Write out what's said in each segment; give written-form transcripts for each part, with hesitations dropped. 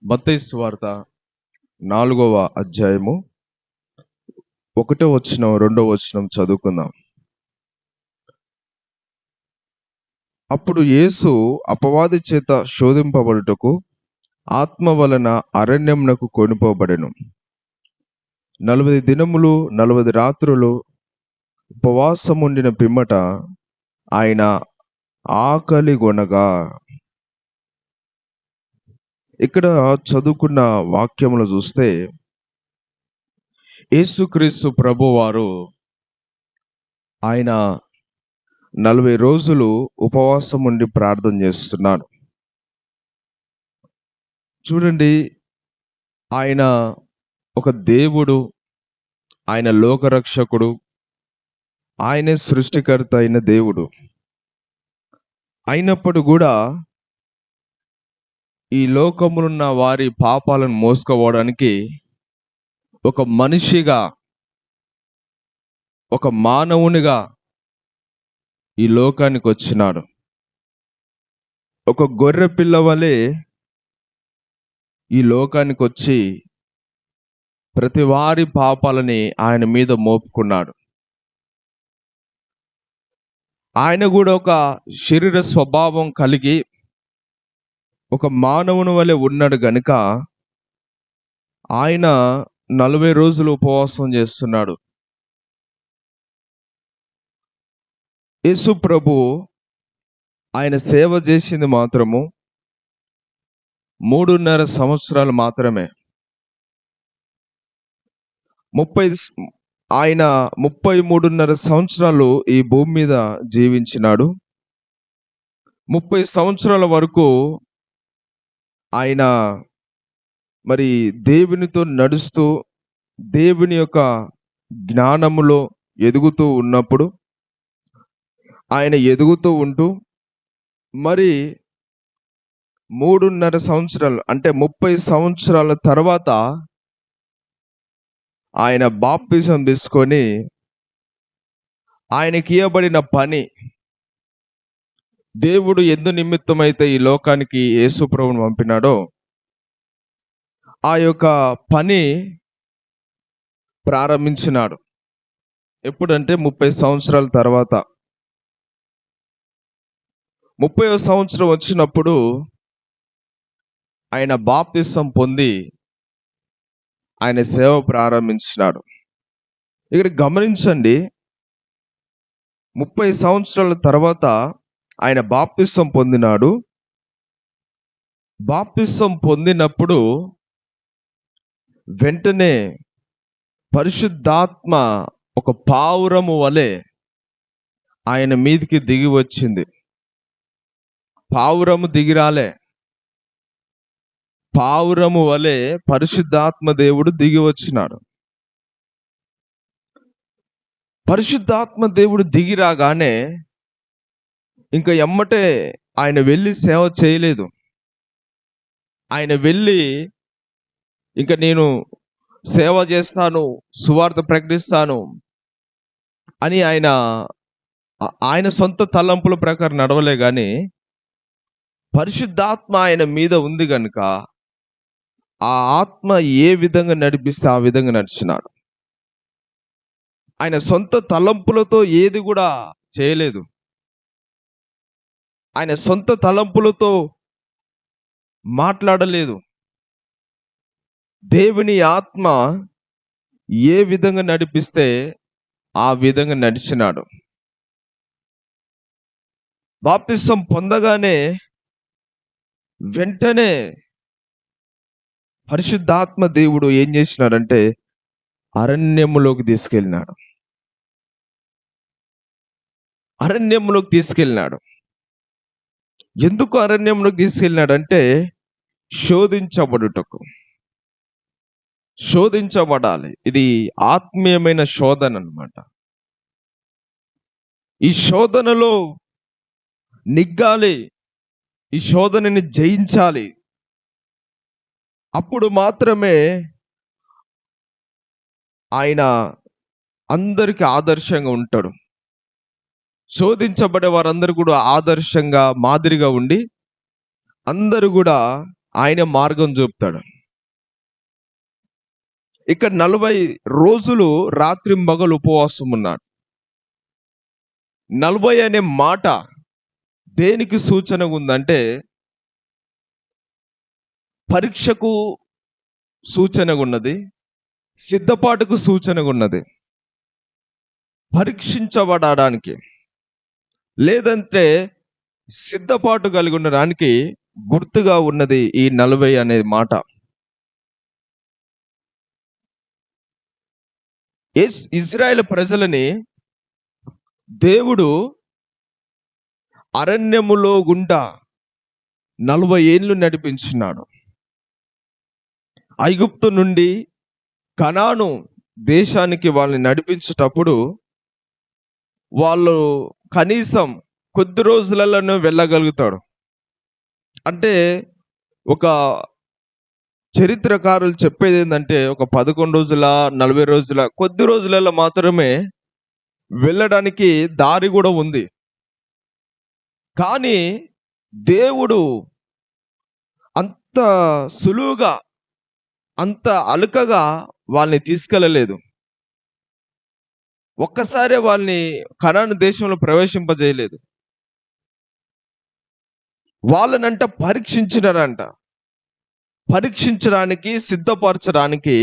మత్తయి సువార్త 4వ అధ్యాయము 1వ వచనం 2వ వచనం చదువుకుందాం. అప్పుడు యేసు అపవాది చేత శోధింపబడుటకు ఆత్మ వలన అరణ్యమునకు కొనిపోబడెను. 40 దినములు 40 రాత్రులు ఉపవాసముండిన పిమ్మట ఆయన ఆకలిగొనగా. ఇక్కడ చదువుకున్న వాక్యములు చూస్తే యేసుక్రీస్తు ప్రభువారు ఆయన 40 రోజులు ఉపవాసం ఉండి ప్రార్థన చేస్తున్నాడు. చూడండి, ఆయన ఒక దేవుడు, ఆయన లోకరక్షకుడు, ఆయనే సృష్టికర్త అయిన దేవుడు. అయినప్పుడు కూడా ఈ లోకములున్న వారి పాపాలను మోసుకోవడానికి ఒక మనిషిగా, ఒక మానవునిగా ఈ లోకానికి వచ్చినాడు. ఒక గొర్రె పిల్ల వలె ఈ లోకానికి వచ్చి ప్రతి వారి పాపాలని ఆయన మీద మోపుకున్నాడు. ఆయన కూడా ఒక శరీర స్వభావం కలిగి ఒక మానవుని వలె ఉన్నాడు గనుక ఆయన 40 రోజులు ఉపవాసం చేస్తున్నాడు. యేసు ప్రభు ఆయన సేవ చేసింది మాత్రము 3.5 సంవత్సరాలు మాత్రమే. ఆయన 33.5 సంవత్సరాలు ఈ భూమి మీద జీవించినాడు. 30 సంవత్సరాల వరకు ఆయన మరి దేవునితో నడుస్తూ దేవుని యొక్క జ్ఞానములో ఎదుగుతూ ఉన్నప్పుడు, ఆయన ఎదుగుతూ ఉంటూ మరి 3.5 సంవత్సరాలు అంటే 30 సంవత్సరాల తర్వాత ఆయన బాప్తిజం తీసుకొని ఆయనకి ఇవ్వబడిన పని, దేవుడు ఎందు నిమిత్తమైతే ఈ లోకానికి యేసు ప్రభువును పంపినాడో ఆ యొక్క పని ప్రారంభించినాడు. ఎప్పుడంటే 30 సంవత్సరాల తర్వాత. 30వ సంవత్సరం వచ్చినప్పుడు ఆయన బాప్తిసం పొంది ఆయన సేవ ప్రారంభించినాడు. ఇక్కడ గమనించండి, 30 సంవత్సరాల తర్వాత ఆయన బాప్తిసం పొందినాడు. బాప్తిసం పొందినప్పుడు వెంటనే పరిశుద్ధాత్మ ఒక పావురము వలె ఆయన మీదికి దిగి వచ్చింది. పావురము దిగిరాలే, పావురము వలె పరిశుద్ధాత్మ దేవుడు దిగి వచ్చినాడు. పరిశుద్ధాత్మ దేవుడు దిగిరాగానే ఇంకా ఎమ్మటే ఆయన వెళ్ళి సేవ చేయలేదు. ఆయన వెళ్ళి ఇంకా నేను సేవ చేస్తాను, సువార్త ప్రకటిస్తాను అని ఆయన సొంత తలంపుల ప్రకారం నడవలే కానీ పరిశుద్ధాత్మ ఆయన మీద ఉంది కనుక ఆ ఆత్మ ఏ విధంగా నడిపిస్తే ఆ విధంగా నడిచినాడు. ఆయన సొంత తలంపులతో ఏది కూడా చేయలేదు. ఆయన సొంత తలంపులతో మాట్లాడలేదు. దేవుని ఆత్మ ఏ విధంగా నడిపిస్తే ఆ విధంగా నడిచినాడు. బాప్తిసం పొందగానే వెంటనే పరిశుద్ధాత్మ దేవుడు ఏం చేసినాడంటే అరణ్యములోకి తీసుకెళ్ళినాడు. అరణ్యములోకి తీసుకెళ్ళినాడు. ఎందుకు అరణ్యంలోకి తీసుకెళ్ళినాడంటే శోధించబడుటకు. శోధించబడాలి. ఇది ఆత్మీయమైన శోధన అన్నమాట. ఈ శోధనలో నిగ్గాలి, ఈ శోధనని జయించాలి. అప్పుడు మాత్రమే ఆయన అందరికి ఆదర్శంగా ఉంటాడు. శోధించబడే వారందరూ కూడా ఆదర్శంగా మాదిరిగా ఉండి అందరూ కూడా ఆయన మార్గం చూపుతాడు. ఇక్కడ 40 రోజులు రాత్రింబగలు ఉపవాసం ఉన్నాడు. 40 అనే మాట దేనికి సూచనగా ఉందంటే, పరీక్షకు సూచనగా ఉన్నది, సిద్ధపాటుకు సూచనగా ఉన్నది. పరీక్షించబడడానికి లేదంటే సిద్ధపాటు కలిగి ఉండడానికి గుర్తుగా ఉన్నది ఈ 40 అనే మాట. ఇజ్రాయేల్ ప్రజలని దేవుడు అరణ్యములో గుండా 40 ఏళ్ళు నడిపించున్నాడు. ఐగుప్తు నుండి కనాను దేశానికి వాళ్ళని నడిపించేటప్పుడు వాళ్ళు కనీసం కొద్ది రోజులలోనే వెళ్ళగలుగుతాడు. అంటే ఒక చరిత్రకారులు చెప్పేది ఏంటంటే, ఒక 11 రోజుల 40 రోజుల కొద్ది రోజులలో మాత్రమే వెళ్ళడానికి దారి కూడా ఉంది. కానీ దేవుడు అంత సులువుగా, అంత అలుకగా వాళ్ళని తీసుకెళ్ళలేదు. ఒక్కసారే వాళ్ళని కనాను దేశంలో ప్రవేశింపజేయలేదు. వాళ్ళనంట పరీక్షించినారంట. పరీక్షించడానికి, సిద్ధపరచడానికి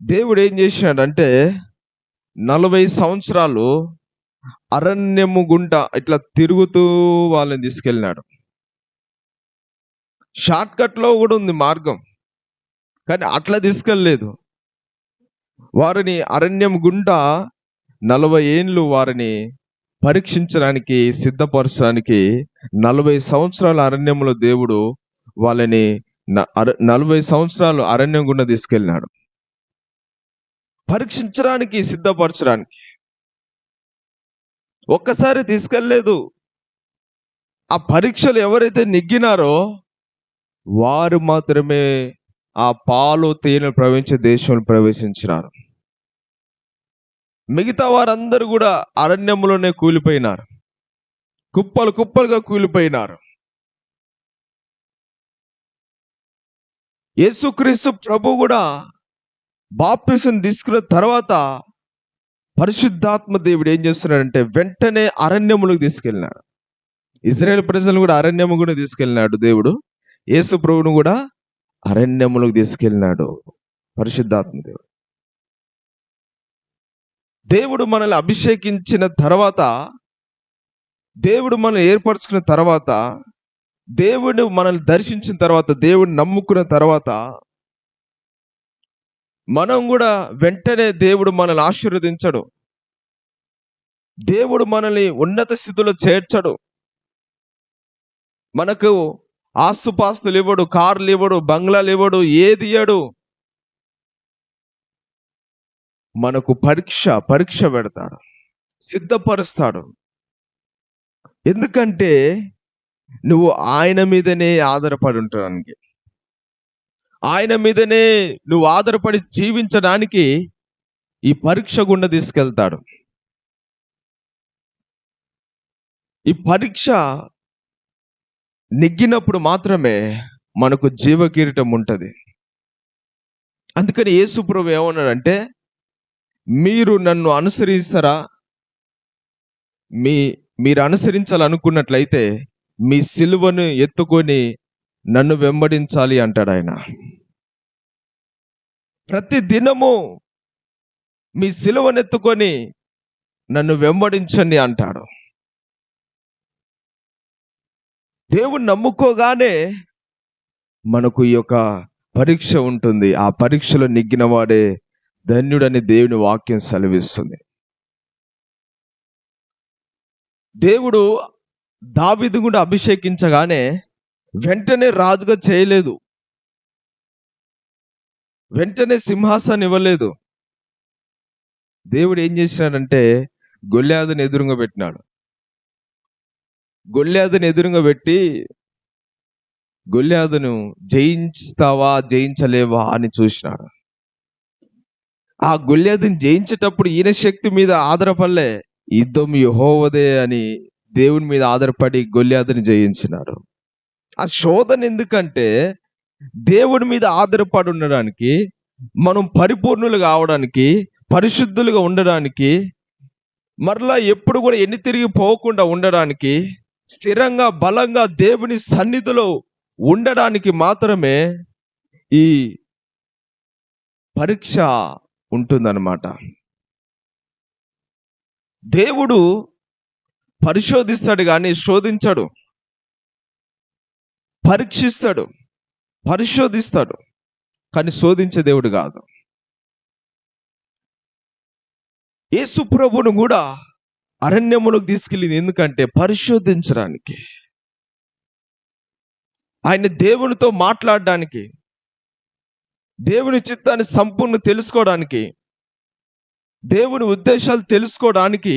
దేవుడు ఏం చేసినాడంటే 40 సంవత్సరాలు అరణ్యము గుండా ఇట్లా తిరుగుతూ వాళ్ళని తీసుకెళ్ళినాడు. షార్ట్ కట్ లో కూడా ఉంది మార్గం, కానీ అట్లా తీసుకెళ్ళలేదు. వారిని అరణ్యం గుండా 40 ఏండ్లు వారిని పరీక్షించడానికి, సిద్ధపరచడానికి 40 సంవత్సరాల అరణ్యంలో దేవుడు వాళ్ళని 40 సంవత్సరాలు అరణ్యం గుండా తీసుకెళ్ళినాడు. పరీక్షించడానికి, సిద్ధపరచడానికి. ఒక్కసారి తీసుకెళ్ళలేదు. ఆ పరీక్షలు ఎవరైతే నెగ్గినారో వారు మాత్రమే ఆ పాలు తేనెలు ప్రవహించే దేశంలో ప్రవేశించినారు. మిగతా వారందరూ కూడా అరణ్యంలోనే కూలిపోయినారు, కుప్పలు కుప్పలుగా కూలిపోయినారు. యేసుక్రీస్తు ప్రభు కూడా బాప్తిసం తీసుకున్న తర్వాత పరిశుద్ధాత్మ దేవుడు ఏం చేస్తున్నాడంటే వెంటనే అరణ్యములకు తీసుకెళ్ళినాడు. ఇశ్రాయేల్ ప్రజలను కూడా అరణ్యము కూడా తీసుకెళ్ళినాడు దేవుడు. యేసు ప్రభువును కూడా అరణ్యములకు తీసుకెళ్ళినాడు పరిశుద్ధాత్మ దేవుడు. దేవుడు మనల్ని అభిషేకించిన తర్వాత, దేవుడు మనల్ని ఏర్పరచుకున్న తర్వాత, దేవుడు మనల్ని దర్శించిన తర్వాత, దేవుడు నమ్ముకున్న తర్వాత మనం కూడా వెంటనే దేవుడు మనల్ని ఆశీర్వదించడు. దేవుడు మనల్ని ఉన్నత స్థితిలో చేర్చడు. మనకు ఆస్తుపాస్తులు ఇవ్వడు, కార్లు ఇవ్వడు, బంగ్లాలు ఇవ్వడు, ఏది ఇవ్వడు. మనకు పరీక్ష పెడతాడు, సిద్ధపరుస్తాడు. ఎందుకంటే నువ్వు ఆయన మీదనే ఆధారపడి ఉండడానికి, ఆయన మీదనే నువ్వు ఆధారపడి జీవించడానికి ఈ పరీక్ష గుండా తీసుకెళ్తాడు. ఈ పరీక్ష నెగ్గినప్పుడు మాత్రమే మనకు జీవ కిరీటం ఉంటుంది. అందుకని యేసు ప్రభువు ఏమన్నాడంటే, మీరు నన్ను అనుసరిస్తారా, మీరు అనుసరించాలనుకున్నట్లయితే మీ సిలువను ఎత్తుకొని నన్ను వెంబడించాలి అంటాడు ఆయన. ప్రతి దినము మీ సిలువను ఎత్తుకొని నన్ను వెంబడించండి అంటాడు. దేవుని నమ్ముకోగానే మనకు ఈ యొక్క పరీక్ష ఉంటుంది. ఆ పరీక్షలో నెగ్గిన వాడే ధన్యుడని దేవుని వాక్యం సెలవిస్తుంది. దేవుడు దావీదు కూడా అభిషేకించగానే వెంటనే రాజుగా చేయలేదు, వెంటనే సింహాసనం ఇవ్వలేదు. దేవుడు ఏం చేసినాడంటే గొల్యాదుని ఎదురుగా పెట్టినాడు. గొల్యాదుని ఎదురుగా పెట్టి, గొల్యాదును జయించుతావా జయించలేవా అని చూసినాడు. ఆ గొల్యాదుని జయించేటప్పుడు ఈయన శక్తి మీద ఆధారపడలే, యుద్ధం యెహోవాదే అని దేవుని మీద ఆధారపడి గొల్యాదుని జయించినారు. ఆ శోధన ఎందుకంటే దేవుడి మీద ఆధారపడి ఉండడానికి, మనం పరిపూర్ణులు కావడానికి, పరిశుద్ధులుగా ఉండడానికి, మరలా ఎప్పుడు కూడా ఎన్ని తిరిగి పోకుండా ఉండడానికి, స్థిరంగా బలంగా దేవుని సన్నిధిలో ఉండడానికి మాత్రమే ఈ పరీక్ష ఉంటుందన్నమాట. దేవుడు పరిశోధిస్తాడు కానీ శోధించడు. పరీక్షిస్తాడు, పరిశోధిస్తాడు, కానీ శోధించే దేవుడు కాదు. యేసు ప్రభువును కూడా అరణ్యములకు తీసుకెళ్ళింది ఎందుకంటే పరిశోధించడానికి, ఆయన దేవునితో మాట్లాడడానికి, దేవుని చిత్తాన్ని సంపూర్ణ తెలుసుకోవడానికి, దేవుని ఉద్దేశాలు తెలుసుకోవడానికి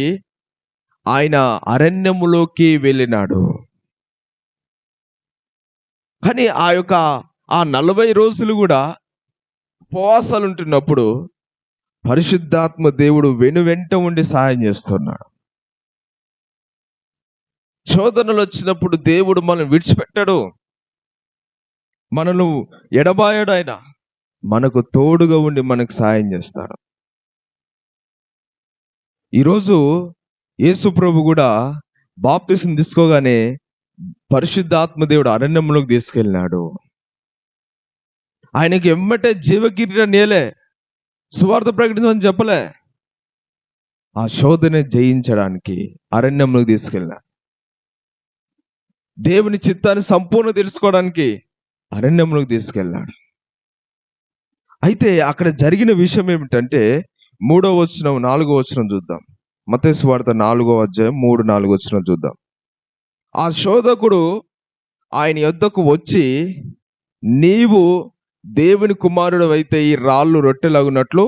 ఆయన అరణ్యములోకి వెళ్ళినాడు. కానీ ఆ 40 రోజులు కూడా ఉపవాసాలు ఉంటున్నప్పుడు పరిశుద్ధాత్మ దేవుడు వెనువెంట ఉండి సహాయం చేస్తున్నాడు. శోధనలు వచ్చినప్పుడు దేవుడు మనం విడిచిపెట్టాడు, మనను ఎడబాయడు. ఆయన మనకు తోడుగా ఉండి మనకు సహాయం చేస్తాడు. ఈరోజు యేసు ప్రభు కూడా బాప్తిసం తీసుకోగానే పరిశుద్ధాత్మ దేవుడు అరణ్యంలోకి తీసుకెళ్ళినాడు. ఆయనకి ఎమ్మటే జీవకిరీటం నేలే, సువార్త ప్రకటించమని చెప్పలే. ఆ శోధన జయించడానికి అరణ్యంలోకి తీసుకెళ్ళినాడు. దేవుని చిత్తాన్ని సంపూర్ణ తెలుసుకోవడానికి అరణ్యంలోకి తీసుకెళ్ళాడు. అయితే అక్కడ జరిగిన విషయం ఏమిటంటే 3వ వచనం 4వ వచనం చూద్దాం. మత్తయి సువార్త 4వ అధ్యాయం 3-4 వచనం చూద్దాం. ఆ శోధకుడు ఆయన యొద్దకు వచ్చి, నీవు దేవుని కుమారుడు అయితే ఈ రాళ్ళు రొట్టెలగునట్లు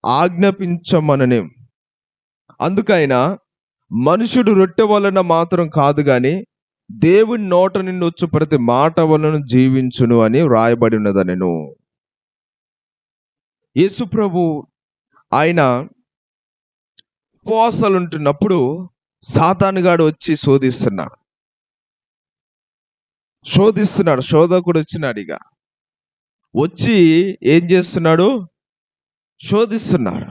ఆజ్ఞాపించమనని. అందుకైనా మనుషుడు రొట్టె వలన మాత్రం కాదు గాని దేవుని నోట నుండి వచ్చు ప్రతి మాట వలన జీవించును అని వ్రాయబడి ఉన్నదనెను. యేసు ప్రభు ఆయన ఉపవాసాలు ఉంటున్నప్పుడు సాతానుగాడు వచ్చి శోధిస్తున్నాడు. శోధకుడు వచ్చినాడు. ఇక వచ్చి ఏం చేస్తున్నాడు? శోధిస్తున్నాడు.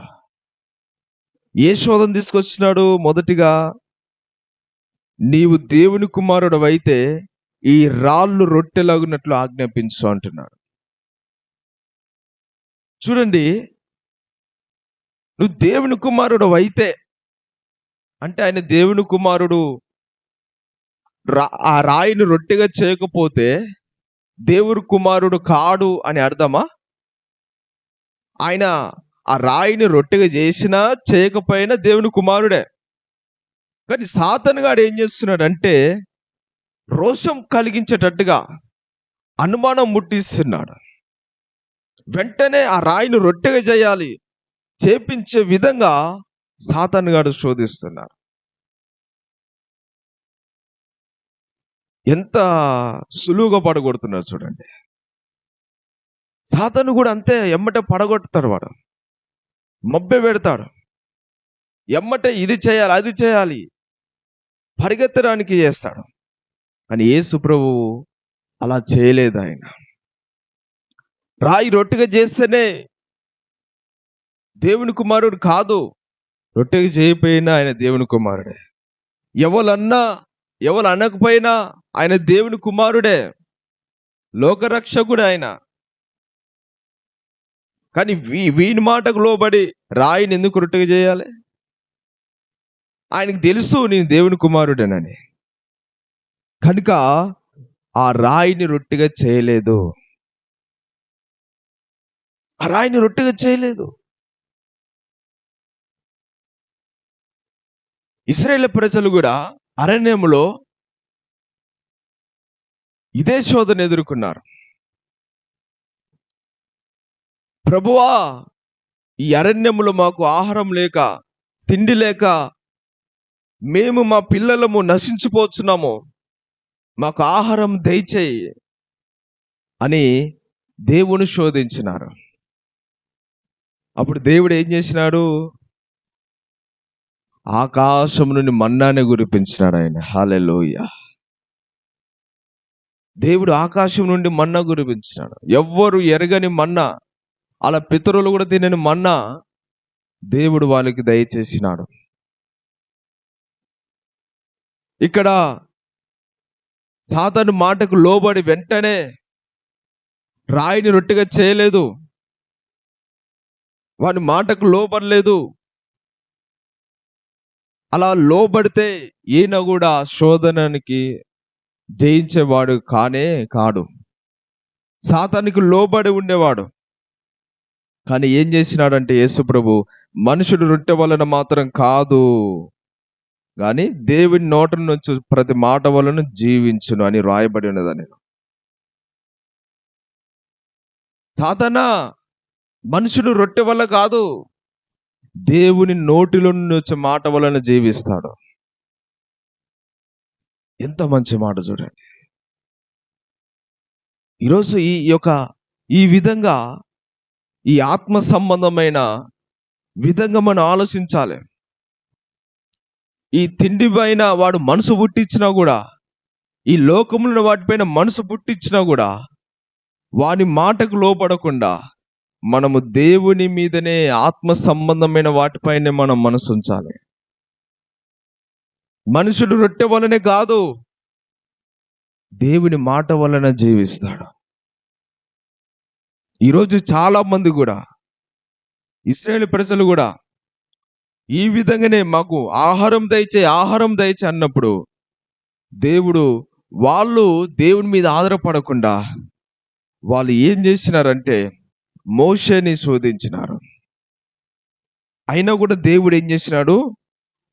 ఏ శోధన తీసుకొచ్చినాడు? మొదటిగా, నీవు దేవుని కుమారుడు అయితే ఈ రాళ్ళు రొట్టెలగునట్లు ఆజ్ఞాపించు అంటున్నాడు. చూడండి, నువ్వు దేవుని కుమారుడు అయితే అంటే ఆయన దేవుని కుమారుడు ఆ రాయిని రొట్టెగా చేయకపోతే దేవుని కుమారుడు కాడు అని అర్థమా? ఆయన ఆ రాయిని రొట్టెగా చేసినా చేయకపోయినా దేవుని కుమారుడే. కానీ సాతానుగాడు ఏం చేస్తున్నాడంటే రోషం కలిగించేటట్టుగా అనుమానం ముట్టిస్తున్నాడు. వెంటనే ఆ రాయిని రొట్టెగా చేయాలి, చేపించే విధంగా సాతానుగాడు శోధిస్తున్నారు. ఎంత సులువుగా పడగొడుతున్నారు చూడండి. సాతాను కూడా అంతే, ఎమ్మటే పడగొడతాడు. వాడు మబ్బె పెడతాడు, ఎమ్మటే ఇది చేయాలి అది చేయాలి పరిగెత్తడానికి చేస్తాడు. కానీ యేసు ప్రభువు అలా చేయలేదు. ఆయన రాయి రొట్టెగా చేస్తేనే దేవుని కుమారుడు కాదు, రొట్టెగా చేయకపోయినా ఆయన దేవుని కుమారుడే. ఎవరు అనకపోయినా ఆయన దేవుని కుమారుడే, లోకరక్షకుడు ఆయన. కానీ వీని మాటకు లోబడి రాయిని ఎందుకు రొట్టెగా చేయాలి? ఆయనకు తెలుసు నేను దేవుని కుమారుడేనని. కనుక ఆ రాయిని రొట్టెగా చేయలేదు. ఆ రాయిని రొట్టెగా చేయలేదు. ఇశ్రాయేలు ప్రజలు కూడా అరణ్యములో ఇదే శోధన ఎదుర్కొన్నారు. ప్రభువా, ఈ అరణ్యములో మాకు ఆహారం లేక, తిండి లేక మేము మా పిల్లలము నశించిపోతున్నాము, మాకు ఆహారం దయచేయి అని దేవుని శోధించినారు. అప్పుడు దేవుడు ఏం చేసినాడు? ఆకాశం నుండి మన్నాని కురిపించినాడు ఆయన. హల్లెలూయా. దేవుడు ఆకాశం నుండి మన్నా కురిపించినాడు. ఎవ్వరు ఎరగని మన్నా, అలా పితరులు కూడా తినని మన్నా దేవుడు వాళ్ళకి దయచేసినాడు. ఇక్కడ సాతాను మాటకు లోబడి వెంటనే రాయిని రొట్టెగా చేయలేదు, వాని మాటకు లోబడలేదు. అలా లోబడితే ఈయన కూడా శోధనకి జయించేవాడు కానే కాడు. సాతానికి లోబడి ఉండేవాడు. కానీ ఏం చేసినాడంటే యేసుప్రభు, మనుషుడు రొట్టె వలన మాత్రం కాదు కానీ దేవుని నోట నుంచి ప్రతి మాట వలన జీవించును అని రాయబడి ఉన్నదని. సాతానా, మనుషుడు రొట్టె వల్ల కాదు, దేవుని నోటిలో నుంచి వచ్చే మాట వలన జీవిస్తాడు. ఎంత మంచి మాట చూడండి. ఈరోజు ఈ విధంగా ఈ ఆత్మ సంబంధమైన విధంగా మనం ఆలోచించాలి. ఈ తిండి పైన వాడు మనసు పుట్టించినా కూడా, ఈ లోకములను వాటిపైన మనసు పుట్టించినా కూడా, వాని మాటకు లోపడకుండా మనము దేవుని మీదనే, ఆత్మ సంబంధమైన వాటిపైనే మనం మనసు ఉంచాలి. మనుషుడు రొట్టె వలనే కాదు, దేవుని మాట వలన జీవిస్తాడు. ఈరోజు చాలా మంది కూడా, ఇశ్రాయేలు ప్రజలు కూడా ఈ విధంగానే మాకు ఆహారం దయచే అన్నప్పుడు వాళ్ళు దేవుని మీద ఆధారపడకుండా వాళ్ళు ఏం చేసినారంటే మోషేని శోధించినారు. అయినా కూడా దేవుడు ఏం చేసినాడు,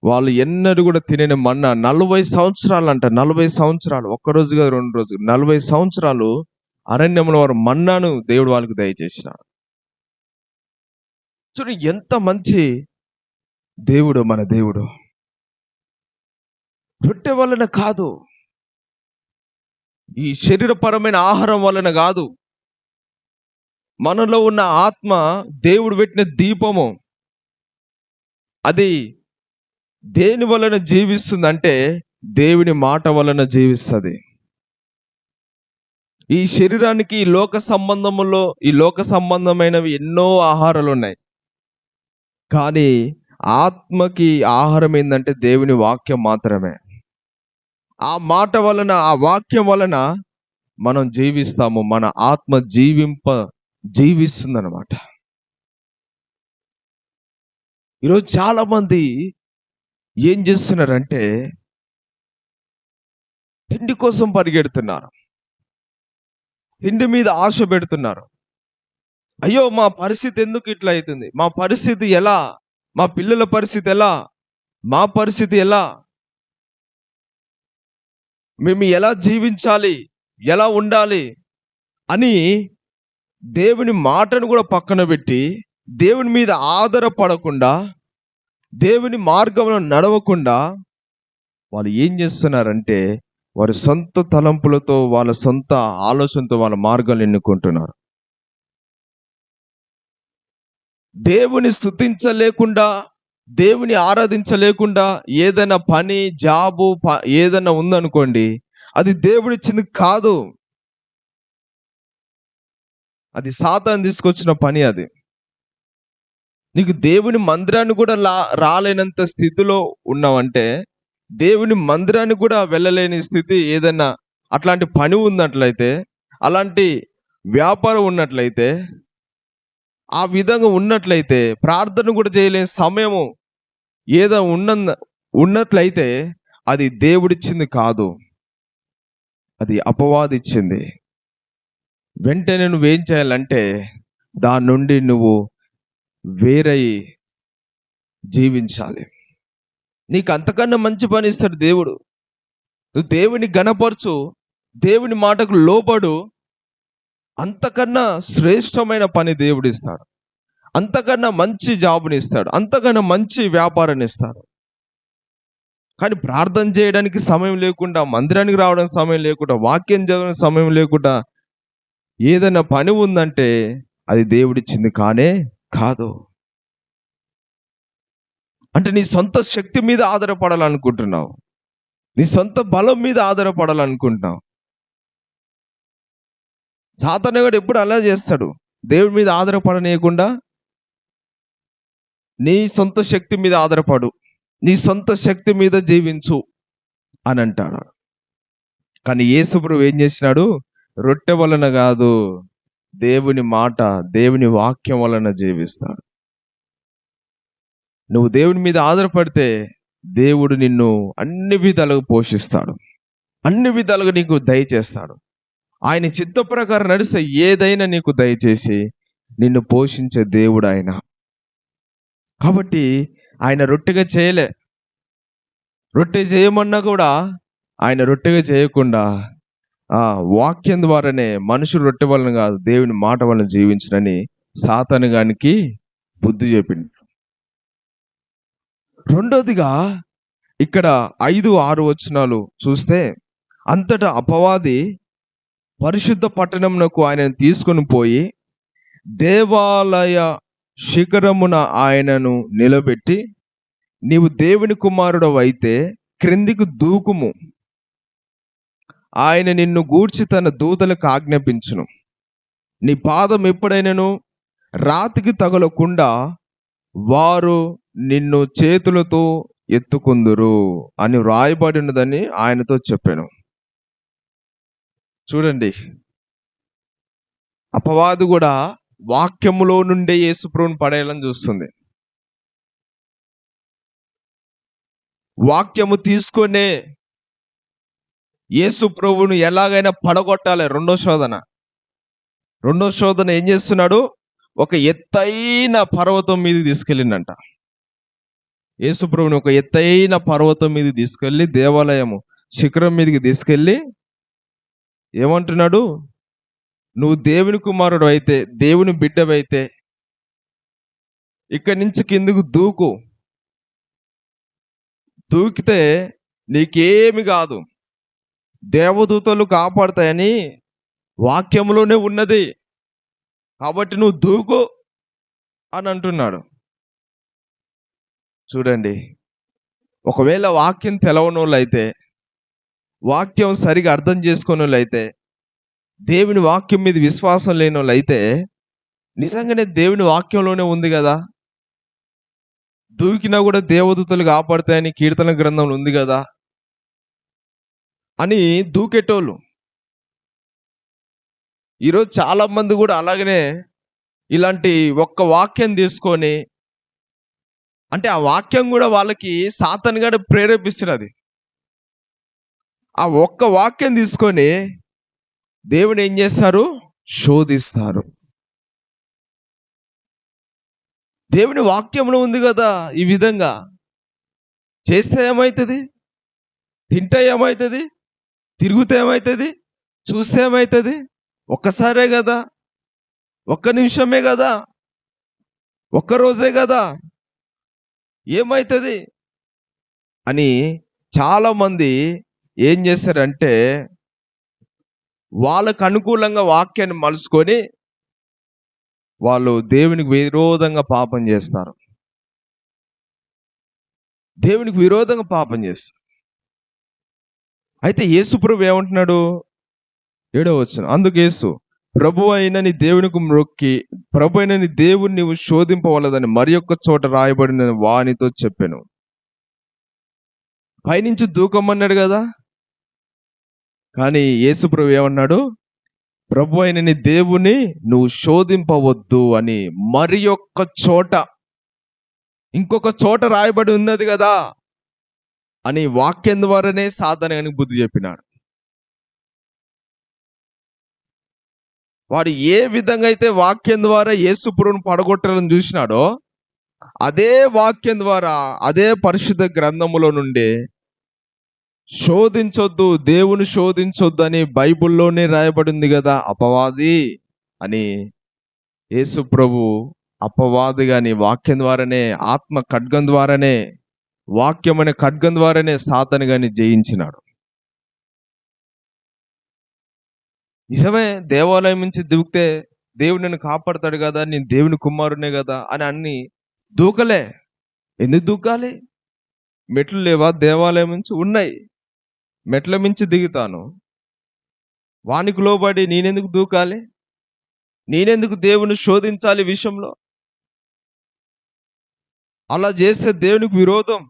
వాళ్ళు ఎన్నడూ కూడా తినని మన్నా 40 సంవత్సరాలు అంట, 40 సంవత్సరాలు, ఒక్కరోజు కాదు 2 రోజులు, 40 సంవత్సరాలు అరణ్యంలో వారు మన్నాను దేవుడు వాళ్ళకి దయచేసినాడు. చూడు ఎంత మంచి దేవుడు మన దేవుడు. రొట్టె వలన కాదు, ఈ శరీరపరమైన ఆహారం వలన కాదు, మనలో ఉన్న ఆత్మ దేవుడు పెట్టిన దీపము, అది దేని వలన జీవిస్తుందంటే దేవుని మాట వలన జీవిస్తుంది. ఈ శరీరానికి ఈ లోక సంబంధమైనవి ఎన్నో ఆహారాలు ఉన్నాయి. కానీ ఆత్మకి ఆహారం ఏంటంటే దేవుని వాక్యం మాత్రమే. ఆ మాట వలన, ఆ వాక్యం వలన మనం జీవిస్తాము. మన ఆత్మ జీవిస్తుందన్నమాట. ఈరోజు చాలా మంది ఏం చేస్తున్నారంటే తిండి కోసం పరిగెడుతున్నారు, తిండి మీద ఆశ పెడుతున్నారు. అయ్యో మా పరిస్థితి ఎందుకు ఇట్లా అవుతుంది, మా పరిస్థితి ఎలా, మా పిల్లల పరిస్థితి ఎలా, మా పరిస్థితి ఎలా, మేము ఎలా జీవించాలి, ఎలా ఉండాలి అని దేవుని మాటను కూడా పక్కన పెట్టి, దేవుని మీద ఆధారపడకుండా, దేవుని మార్గంలో నడవకుండా వాళ్ళు ఏం చేస్తున్నారంటే వారి సొంత తలంపులతో, వాళ్ళ సొంత ఆలోచనతో వాళ్ళ మార్గాలు ఎన్నుకుంటున్నారు. దేవుని స్తుతించలేకుండా, దేవుని ఆరాధించలేకుండా ఏదైనా పని, జాబు ఏదైనా ఉందనుకోండి, అది దేవుడిచ్చింది కాదు, అది సాతాను తీసుకొచ్చిన పని. అది నీకు దేవుని మందిరాన్ని కూడా రాలేనంత స్థితిలో ఉన్నావంటే, దేవుని మందిరాన్ని కూడా వెళ్ళలేని స్థితి ఏదైనా అట్లాంటి పని ఉన్నట్లయితే, అలాంటి వ్యాపారం ఉన్నట్లయితే, ఆ విధంగా ఉన్నట్లయితే, ప్రార్థన కూడా చేయలేని సమయము ఏదో ఉన్నట్లయితే అది దేవుడిచ్చింది కాదు, అది అపవాదిచ్చింది. వెంటనే నువ్వేం చేయాలంటే దాని నుండి నువ్వు వేరై జీవించాలి. నీకు అంతకన్నా మంచి పని ఇస్తాడు దేవుడు. నువ్వు దేవుని గణపరచు, దేవుని మాటకు లోబడు, అంతకన్నా శ్రేష్టమైన పని దేవుడు ఇస్తాడు. అంతకన్నా మంచి జాబుని ఇస్తాడు, అంతకన్నా మంచి వ్యాపారాన్ని ఇస్తాడు. కానీ ప్రార్థన చేయడానికి సమయం లేకుండా, మందిరానికి రావడానికి సమయం లేకుండా, వాక్యం చదవడానికి సమయం లేకుండా ఏదైనా పని ఉందంటే అది దేవుడిచ్చింది కానే కాదు. అంటే నీ సొంత శక్తి మీద ఆధారపడాలనుకుంటున్నావు, నీ సొంత బలం మీద ఆధారపడాలనుకుంటున్నావు. సాతాను కూడా ఎప్పుడు అలా చేస్తాడు. దేవుడి మీద ఆధారపడనీయకుండా నీ సొంత శక్తి మీద ఆధారపడు, నీ సొంత శక్తి మీద జీవించు అని అంటాడు. కానీ యేసు ప్రభువు ఏం చేసినాడు? రొట్టె వలన కాదు, దేవుని మాట, దేవుని వాక్యం వలన జీవిస్తాడు. నువ్వు దేవుని మీద ఆధారపడితే దేవుడు నిన్ను అన్ని విధాలుగా పోషిస్తాడు, అన్ని విధాలుగా నీకు దయచేస్తాడు. ఆయన చిత్త ప్రకారం నడిస్తే ఏదైనా నీకు దయచేసి నిన్ను పోషించే దేవుడు ఆయన. కాబట్టి ఆయన రొట్టెగా చేయలే. రొట్టె చేయమన్నా కూడా ఆయన రొట్టెగా చేయకుండా వాక్యం ద్వారానే, మనుషులు రొట్టె వలన కాదు దేవుని మాట వలన జీవించనని సాతాను గానికి బుద్ధి చెప్పింది. రెండోదిగా ఇక్కడ 5-6 వచనాలు చూస్తే, అంతటా అపవాది పరిశుద్ధ పట్టణమునకు ఆయనను తీసుకొని పోయి దేవాలయ శిఖరమున ఆయనను నిలబెట్టి, నీవు దేవుని కుమారుడవు అయితే క్రిందికి దూకుము, ఆయన నిన్ను గూర్చి తన దూతలకు ఆజ్ఞాపించును, నీ పాదం ఎప్పుడైనను రాతికి తగలకుండా వారు నిన్ను చేతులతో ఎత్తుకుందురు అని వ్రాయబడినదని ఆయనతో చెప్పాను. చూడండి, అపవాది కూడా వాక్యములో నుండే యేసు ప్రభువుని పడేయాలని చూస్తుంది. వాక్యము తీసుకొనే యేసు ప్రభువును ఎలాగైనా పడగొట్టాలి. రెండో శోధన ఏం చేస్తున్నాడు? ఒక ఎత్తైన పర్వతం మీదకి తీసుకెళ్ళిందంట. యేసు ప్రభువుని ఒక ఎత్తైన పర్వతం మీదకి తీసుకెళ్ళి, దేవాలయము శిఖరం మీదకి తీసుకెళ్ళి ఏమంటున్నాడు? నువ్వు దేవుని కుమారుడు అయితే, దేవుని బిడ్డవైతే ఇక్కడి నుంచి కిందకు దూకు, దూకితే నీకేమి కాదు, దేవదూతలు కాపాడతాయని వాక్యంలోనే ఉన్నది, కాబట్టి నువ్వు దూకు అని అంటున్నాడు. చూడండి, ఒకవేళ వాక్యం తెలవని వాళ్ళు అయితే, వాక్యం సరిగా అర్థం చేసుకునే వాళ్ళు అయితే, దేవుని వాక్యం మీద విశ్వాసం లేని వాళ్ళు అయితే, నిజంగానే దేవుని వాక్యంలోనే ఉంది కదా, దూకినా కూడా దేవదూతలు కాపాడతాయని కీర్తన గ్రంథంలో ఉంది కదా అని దూకేటోళ్ళు. ఈరోజు చాలా మంది కూడా అలాగనే ఇలాంటి ఒక్క వాక్యం తీసుకొని, అంటే ఆ వాక్యం కూడా వాళ్ళకి సాతాను గాడు ప్రేరేపిస్తున్నది. ఆ ఒక్క వాక్యం తీసుకొని దేవుని ఏం చేస్తారు? శోధిస్తారు. దేవుని వాక్యంలో ఉంది కదా, ఈ విధంగా చేస్తే ఏమవుతుంది, తింటే ఏమవుతుంది, తిరుగుతే ఏమవుతుంది, చూస్తే ఏమవుతుంది, ఒక్కసారే కదా, ఒక్క నిమిషమే కదా, ఒక్క రోజే కదా, ఏమవుతుంది అని చాలా మంది ఏం చేస్తారంటే వాళ్ళకు అనుకూలంగా వాక్యాన్ని మలుచుకొని వాళ్ళు దేవునికి విరోధంగా పాపం చేస్తారు. దేవునికి విరోధంగా పాపం చేస్తారు. అయితే యేసు ప్రభువు ఏమంటున్నాడు? 7వ వచనం, అందుకు యేసు, ప్రభు అయిన నీ దేవునికి మొక్కి, ప్రభు అయిన నీ దేవుని నీవు శోధింపవలదని మరి ఒక్క చోట రాయబడిన వానితో చెప్పాను. పైనుంచి దూకమన్నాడు కదా, కానీ యేసు ప్రభు ఏమన్నాడు? ప్రభు అయిన నీ దేవుని నువ్వు శోధింపవద్దు అని మరి ఒక్క చోట, ఇంకొక చోట రాయబడి ఉన్నది కదా అని వాక్యం ద్వారానే సాతానునికి బుద్ధి చెప్పినాడు. వాడు ఏ విధంగా అయితే వాక్యం ద్వారా యేసు ప్రభువును పడగొట్టాలని చూసినాడో, అదే వాక్యం ద్వారా, అదే పరిశుద్ధ గ్రంథములో నుండి శోధించొద్దు, దేవుని శోధించొద్దు అని బైబిల్లోనే రాయబడింది కదా అపవాది అని యేసు ప్రభు అపవాది గాని వాక్యం ద్వారానే, ఆత్మ ఖడ్గం ద్వారానే, వాక్యం అనే ఖడ్గం ద్వారానే సాతాను గాని జయించినాడు. నిజమే, దేవాలయం నుంచి దూకితే దేవుడు నన్ను కాపాడతాడు కదా, నేను దేవుని కుమారునే కదా అని అన్ని దూకలే. ఎందుకు దూకాలి? మెట్లు లేవా? దేవాలయం నుంచి ఉన్నాయి, మెట్ల మించి దిగుతాను. వానికి లోబడి నేనెందుకు దూకాలి? నేనెందుకు దేవుని శోధించాలి ఈ విషయంలో? అలా చేస్తే దేవునికి విరోధం.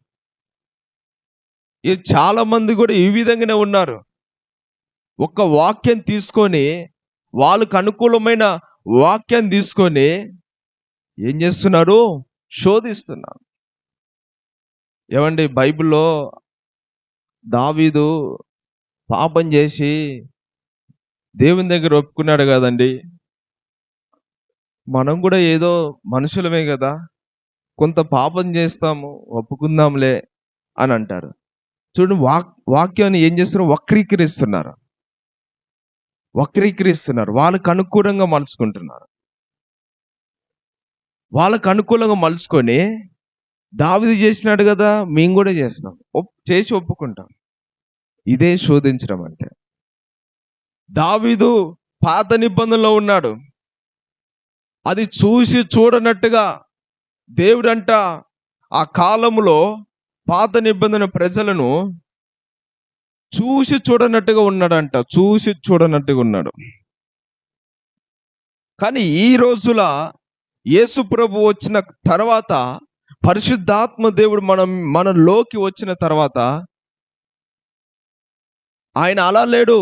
చాలా మంది కూడా ఈ విధంగానే ఉన్నారు. ఒక వాక్యం తీసుకొని, వాళ్ళకు అనుకూలమైన వాక్యం తీసుకొని ఏం చేస్తున్నారు? శోధిస్తున్నారు. ఏమండి, బైబిల్లో దావీదు పాపం చేసి దేవుని దగ్గర ఒప్పుకున్నాడు కదండి. మనం కూడా ఏదో మనుషులమే కదా, కొంత పాపం చేస్తాము, ఒప్పుకుందాంలే అని అంటారు. చూడండి, వాక్యాన్ని ఏం చేస్తున్నారు? వక్రీకరిస్తున్నారు. వాళ్ళకు అనుకూలంగా మలుచుకుంటున్నారు. వాళ్ళకు అనుకూలంగా మలుచుకొని దావీదు చేసినాడు కదా, మేము కూడా చేస్తాం, చేసి ఒప్పుకుంటాం. ఇదే శోధించడం అంటే. దావీదు పాత నిబంధనలో ఉన్నాడు. అది చూసి చూడనట్టుగా దేవుడంట ఆ కాలంలో పాత నిబంధన ప్రజలను చూసి చూడనట్టుగా ఉన్నాడు. కానీ ఈ రోజుల యేసు ప్రభు వచ్చిన తర్వాత, పరిశుద్ధాత్మ దేవుడు మనలోకి వచ్చిన తర్వాత ఆయన అలా లేడు.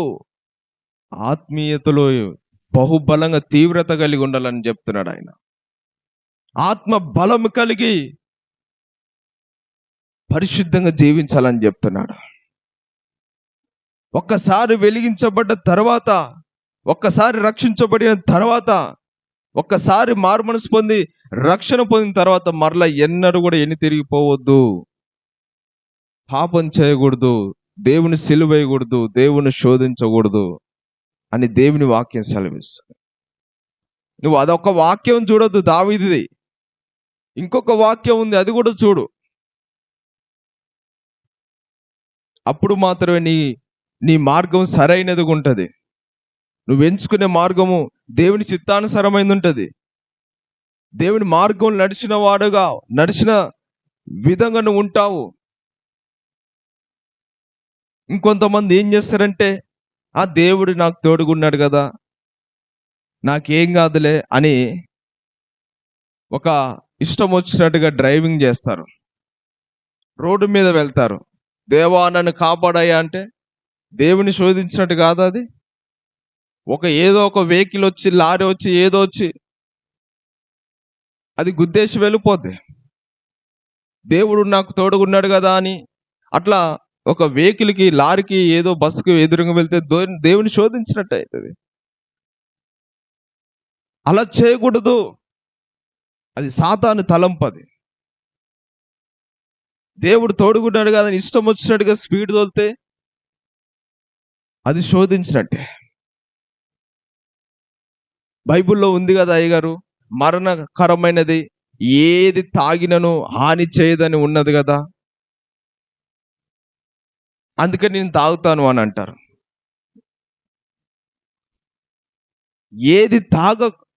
ఆత్మీయతలో బహుబలంగా తీవ్రత కలిగి ఉండాలని చెప్తున్నాడు ఆయన. ఆత్మ బలం కలిగి పరిశుద్ధంగా జీవించాలని చెప్తున్నాడు. ఒక్కసారి వెలిగించబడ్డ తర్వాత, ఒక్కసారి రక్షించబడిన తర్వాత, ఒక్కసారి మారుమనసు పొంది రక్షణ పొందిన తర్వాత మరలా ఎన్నడూ కూడా తిరిగిపోవద్దు. పాపం చేయకూడదు, దేవుని సిలువేయకూడదు, దేవుని శోధించకూడదు అని దేవుని వాక్యం సెలవిస్తుంది. నువ్వు అదొక వాక్యం చూడొద్దు దావీదుది, ఇంకొక వాక్యం ఉంది, అది కూడా చూడు. అప్పుడు మాత్రమే నీ మార్గం సరైనదిగా ఉంటుంది. నువ్వు ఎంచుకునే మార్గము దేవుని చిత్తానుసారమైనది ఉంటుంది. దేవుని మార్గం నడిచిన విధంగా నువ్వు ఉంటావు. ఇంకొంతమంది ఏం చేస్తారంటే, ఆ దేవుడు నాకు తోడుగున్నాడు కదా, నాకేం కాదులే అని ఒక ఇష్టం వచ్చినట్టుగా డ్రైవింగ్ చేస్తారు, రోడ్డు మీద వెళ్తారు. దేవా నన్ను కాపాడాయా అంటే దేవుని శోధించినట్టు కాదు అది. ఏదో ఒక వెహికల్ వచ్చి, లారీ వచ్చి, ఏదో వచ్చి అది గుద్దేసి వెళ్ళిపోద్ది. దేవుడు నాకు తోడుగున్నాడు కదా అని అట్లా ఒక వెహికల్కి, లారీకి, ఏదో బస్సుకి ఎదురుగా వెళ్తే దేవుని శోధించినట్టు అవుతుంది. అలా చేయకూడదు. అది సాతాను తలంపది. దేవుడు తోడుగున్నాడు కదా అని ఇష్టం వచ్చినట్టుగా స్పీడ్ తోలితే అది శోధించినట్టే. బైబిల్లో ఉంది కదా అయ్యగారు, మరణకరమైనది ఏది తాగినను హాని చేయదని ఉన్నది కదా, అందుకని నేను తాగుతాను అని అంటారు. ఏది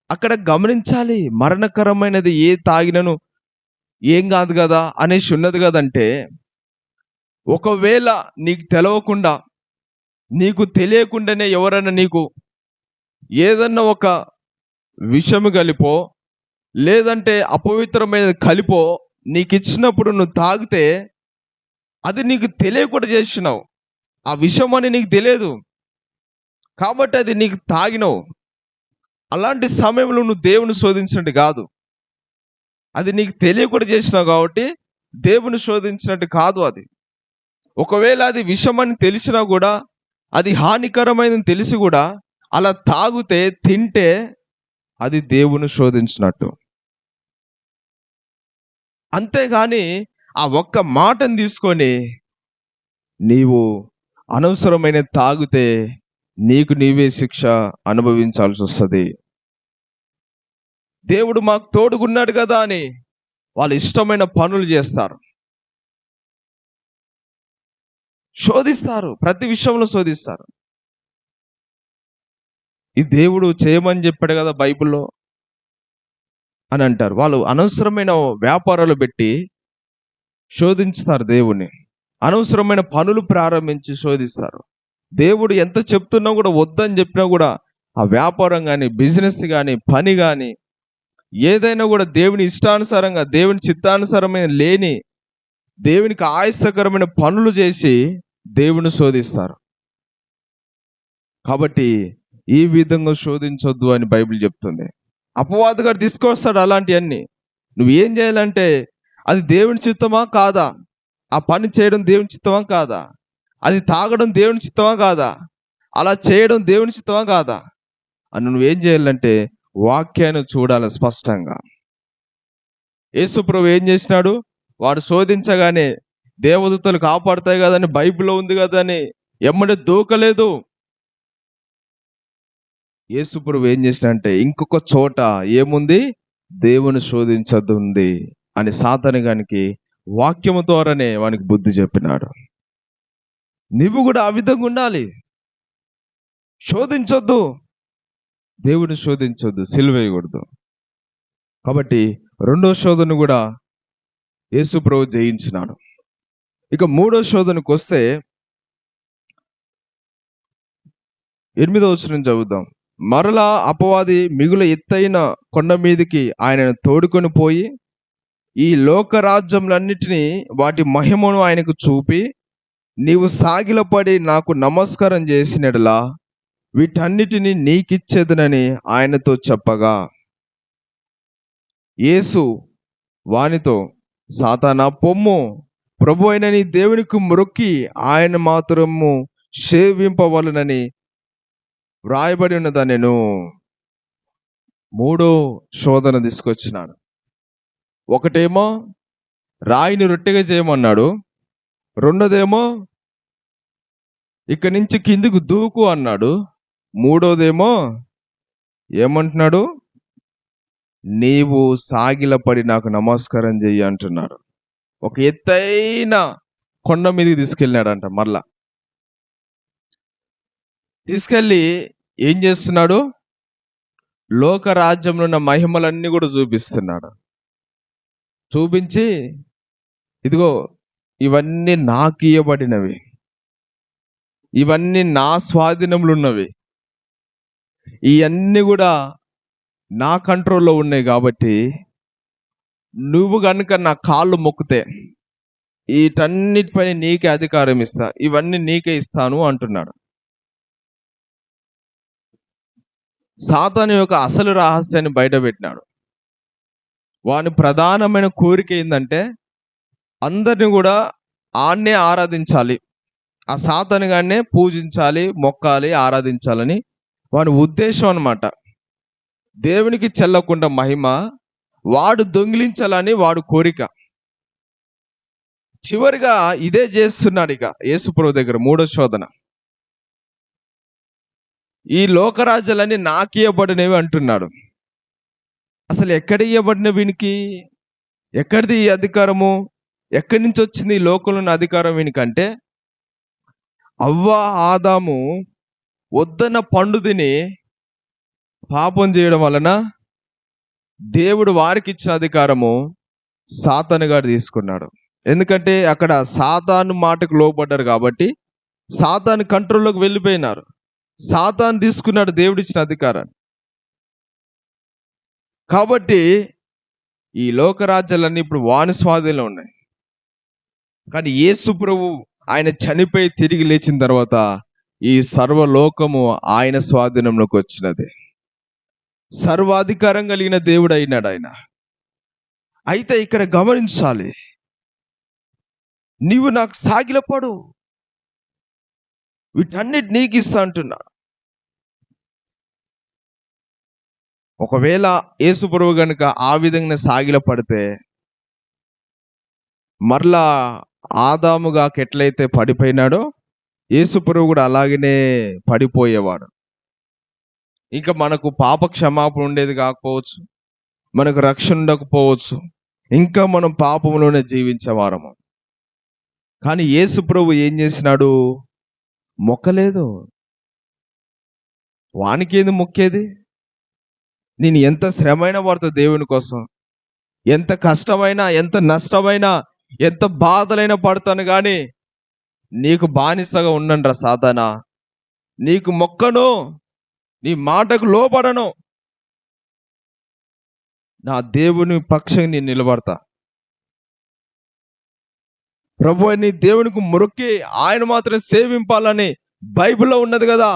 అక్కడ గమనించాలి. మరణకరమైనది ఏది తాగినను ఏం కాదు కదా అనేసి ఉన్నది కదంటే, ఒకవేళ నీకు తెలవకుండా, నీకు తెలియకుండానే ఎవరైనా నీకు ఏదన్నా ఒక విషము కలిపో, లేదంటే అపవిత్రమైన కలిపో నీకు ఇచ్చినప్పుడు నువ్వు తాగితే అది నీకు తెలియకుండా చేసినావు. ఆ విషయం అని నీకు తెలియదు కాబట్టి అది నీకు తాగినావు. అలాంటి సమయంలో నువ్వు దేవుని శోధించినట్టు కాదు. అది నీకు తెలియకుండా చేసినావు కాబట్టి దేవుని శోధించినట్టు కాదు అది. ఒకవేళ అది విషమని తెలిసినా కూడా, అది హానికరమైనది తెలిసి కూడా అలా తాగితే, తింటే అది దేవుని శోధించినట్టు. అంతేగాని ఆ ఒక్క మాటను తీసుకొని నీవు అనవసరమైన తాగితే నీకు నీవే శిక్ష అనుభవించాల్సి వస్తుంది. దేవుడు మాకు తోడుగున్నాడు కదా అని వాళ్ళు ఇష్టమైన పనులు చేస్తారు, శోధిస్తారు, ప్రతి విషయంలో శోధిస్తారు. ఈ దేవుడు చేయమని చెప్పాడు కదా బైబిల్లో అని అంటారు. వాళ్ళు అనవసరమైన వ్యాపారాలు పెట్టి శోధిస్తారు దేవుణ్ణి, అనవసరమైన పనులు ప్రారంభించి శోధిస్తారు. దేవుడు ఎంత చెప్తున్నా కూడా వద్దని చెప్పినా కూడా ఆ వ్యాపారం కానీ, బిజినెస్ కానీ, పని కానీ, ఏదైనా కూడా దేవుని ఇష్టానుసారంగా, దేవుని చిత్తానుసారమైన లేని, దేవునికి ఆయాసకరమైన పనులు చేసి దేవుని శోధిస్తారు. కాబట్టి ఈ విధంగా శోధించొద్దు అని బైబిల్ చెప్తుంది. అపవాదిగాడు తీసుకొస్తాడు అలాంటివన్నీ. నువ్వు ఏం చేయాలంటే, అది దేవుని చిత్తమా కాదా, ఆ పని చేయడం దేవుని చిత్తమా కాదా, అది తాగడం దేవుని చిత్తమా కాదా, అలా చేయడం దేవుని చిత్తమా కాదా అని నువ్వేం చేయాలంటే వాక్యాన్ని చూడాలి స్పష్టంగా. యేసుప్రభు ఏం చేసినాడు? వాడు శోధించగానే దేవదూతలు కాపాడుతాయి కదని, బైబిల్లో ఉంది కదని ఎమ్మడే దూకలేదు. యేసుప్రభు ఏం చేసినంటే ఇంకొక చోట ఏముంది? దేవుని శోధించద్దు ఉంది అని సాతానుగానికి వాక్యము ద్వారానే వానికి బుద్ధి చెప్పినాడు. నువ్వు కూడా ఆ విధంగా ఉండాలి. శోధించొద్దు, దేవుని శోధించొద్దు, సిలువేయకూడదు. కాబట్టి రెండో శోధన కూడా యేసుప్రభు జయించినాడు. ఇక మూడో శోధనకు వస్తే 8వ వచనం చదువుదాం. మరలా అపవాది మిగుల ఎత్తైన కొండ మీదికి ఆయనను తోడుకొని పోయి ఈ లోకరాజ్యములన్నిటినీ వాటి మహిమను ఆయనకు చూపి, నీవు సాగిలపడి నాకు నమస్కారం చేసినట్లా వీటన్నిటిని నీకిచ్చేదనని ఆయనతో చెప్పగా, యేసు వానితో, సాతానా పొమ్ము, ప్రభు అయిన నీ దేవునికి మొక్కి ఆయన మాత్రము సేవింపవలనని వ్రాయబడి ఉన్నదా. నేను మూడో శోధన తీసుకొచ్చినాను. ఒకటేమో రాయిని రొట్టెగా చేయమన్నాడు, రెండోదేమో ఇక్కడి నుంచి కిందికి దూకు అన్నాడు, మూడోదేమో ఏమంటున్నాడు? నీవు సాగిలపడి నాకు నమస్కారం చెయ్యి అంటున్నాడు. ఒక ఎత్తైన కొండ మీదకి తీసుకెళ్ళినాడంట. మరలా తీసుకెళ్ళి ఏం చేస్తున్నాడు? లోకరాజ్యంలో ఉన్న మహిమలన్నీ కూడా చూపిస్తున్నాడు. చూపించి, ఇదిగో ఇవన్నీ నాకు ఇవ్వబడినవి, ఇవన్నీ నా స్వాధీనంలో ఉన్నవి, ఇవన్నీ కూడా నా కంట్రోల్లో ఉన్నాయి. కాబట్టి నువ్వు కనుక నా కాళ్ళు మొక్కితే వీటన్నిటిపైన నీకే అధికారం ఇస్తా, ఇవన్నీ నీకే ఇస్తాను అంటున్నాడు. సాతాను యొక్క అసలు రహస్యాన్ని బయటపెట్టినాడు. వాని ప్రధానమైన కోరిక ఏంటంటే అందరిని కూడా ఆన్నే ఆరాధించాలి, ఆ సాతాను గాన్నే పూజించాలి, మొక్కాలి, ఆరాధించాలని వాని ఉద్దేశం అన్నమాట. దేవునికి చెల్లకుండా మహిమ వాడు దొంగిలించాలని వాడు కోరిక. చివరిగా ఇదే చేస్తున్నాడు. ఇక యేసుప్రభు దగ్గర మూడో శోధన, ఈ లోకరాజ్యాలన్నీ నాకు ఇవ్వబడినవి అంటున్నాడు. అసలు ఎక్కడ ఇవ్వబడిన వీనికి? ఎక్కడిది ఈ అధికారము? ఎక్కడి నుంచి వచ్చింది ఈ లోకంలో ఉన్న అధికారం వీనికంటే? అవ్వ ఆదాము వద్దన్న పండు తిని పాపం చేయడం వలన దేవుడు వారికి ఇచ్చిన అధికారము సాతానుగాడు తీసుకున్నాడు. ఎందుకంటే అక్కడ సాతాను మాటకు లోబడ్డారు కాబట్టి సాతాను కంట్రోల్లోకి వెళ్ళిపోయినారు. సాతాను తీసుకున్నాడు దేవుడిచ్చిన అధికారాన్ని. కాబట్టి ఈ లోకరాజ్యాలన్నీ ఇప్పుడు వాని స్వాధీనంలో ఉన్నాయి. కానీ యేసు ప్రభు ఆయన చనిపోయి తిరిగి లేచిన తర్వాత ఈ సర్వలోకము ఆయన స్వాధీనంలోకి వచ్చినది. సర్వాధికారం కలిగిన దేవుడు అయినాడు ఆయన. అయితే ఇక్కడ గమనించాలి, నీవు నాకు సాగిలపడు, వీటన్నిటి నీకు ఇస్తా అంటున్నా. ఒకవేళ యేసు ప్రభు కనుక ఆ విధంగా సాగిల పడితే మరలా ఆదాముగా ఎట్లయితే పడిపోయినాడో యేసు ప్రభు కూడా అలాగనే పడిపోయేవాడు. ఇంకా మనకు పాప క్షమాపణ ఉండేది కాకపోవచ్చు, మనకు రక్షణ ఉండకపోవచ్చు, ఇంకా మనం పాపంలోనే జీవించేవారము. కానీ యేసు ప్రభు ఏం చేసినాడు? మొక్కలేదు. వానికేది మొక్కేది? నేను ఎంత శ్రమైన పడతా దేవుని కోసం, ఎంత కష్టమైనా, ఎంత నష్టమైనా, ఎంత బాధలైనా పడతాను, కానీ నీకు బానిసగా ఉండండిరా సాతానా, నీకు మొక్కను, నీ మాటకు లోబడను, నా దేవుని పక్షంగా నేను నిలబడతా. ప్రభు నీ దేవునికి మొక్కి ఆయన మాత్రం సేవింపాలని బైబిల్లో ఉన్నది కదా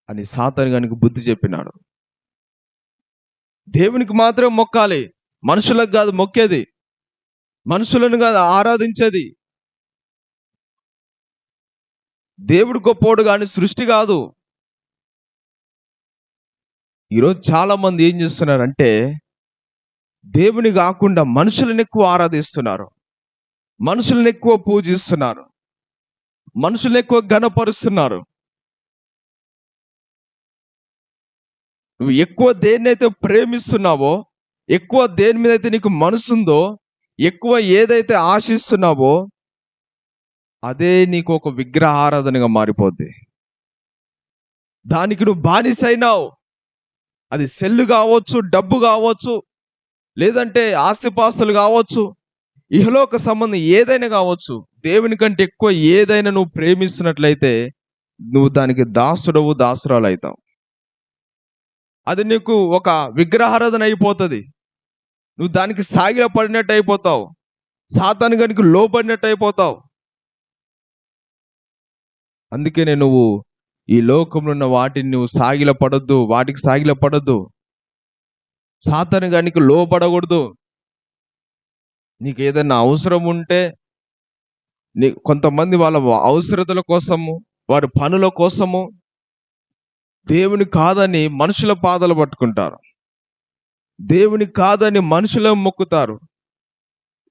అని సాతాను గానికి బుద్ధి చెప్పినాడు. దేవునికి మాత్రం మొక్కాలి, మనుషులకు కాదు మొక్కేది, మనుషులను కాదు ఆరాధించేది. దేవుడు గొప్పోడు కానీ సృష్టి కాదు. ఈరోజు చాలా మంది ఏం చేస్తున్నారంటే దేవుని కాకుండా మనుషులను ఎక్కువ ఆరాధిస్తున్నారు, మనుషులను ఎక్కువ పూజిస్తున్నారు, మనుషులను ఎక్కువ ఘనపరుస్తున్నారు. నువ్వు ఎక్కువ దేన్నైతే ప్రేమిస్తున్నావో, ఎక్కువ దేని మీద అయితే నీకు మనసుందో, ఎక్కువ ఏదైతే ఆశిస్తున్నావో అదే నీకు ఒక విగ్రహ ఆరాధనగా మారిపోద్ది. దానికి నువ్వు బానిసైనావు. అది సెల్లు కావచ్చు, డబ్బు కావచ్చు, లేదంటే ఆస్తిపాస్తులు కావచ్చు, ఇహలోక సంబంధం ఏదైనా కావచ్చు. దేవుని కంటే ఎక్కువ ఏదైనా నువ్వు ప్రేమిస్తున్నట్లయితే నువ్వు దానికి దాసుడవు, దాసురాలు అవుతావు. అది నీకు ఒక విగ్రహారాధన అయిపోతుంది. నువ్వు దానికి సాగిల పడినట్టు అయిపోతావు, సాతాను గానికి లోబడినట్టు అయిపోతావు. అందుకనే నువ్వు ఈ లోకంలో ఉన్న వాటిని నువ్వు సాగిల పడొద్దు, వాటికి సాగిల పడొద్దు, సాతాను గానికి లోబడకూడదు. నీకు ఏదైనా అవసరం ఉంటే కొంతమంది వాళ్ళ అవసరతల కోసము, వారి పనుల కోసము దేవుని కాదని మనుషుల పాదాలు పట్టుకుంటారు, దేవుని కాదని మనుషులను మొక్కుతారు,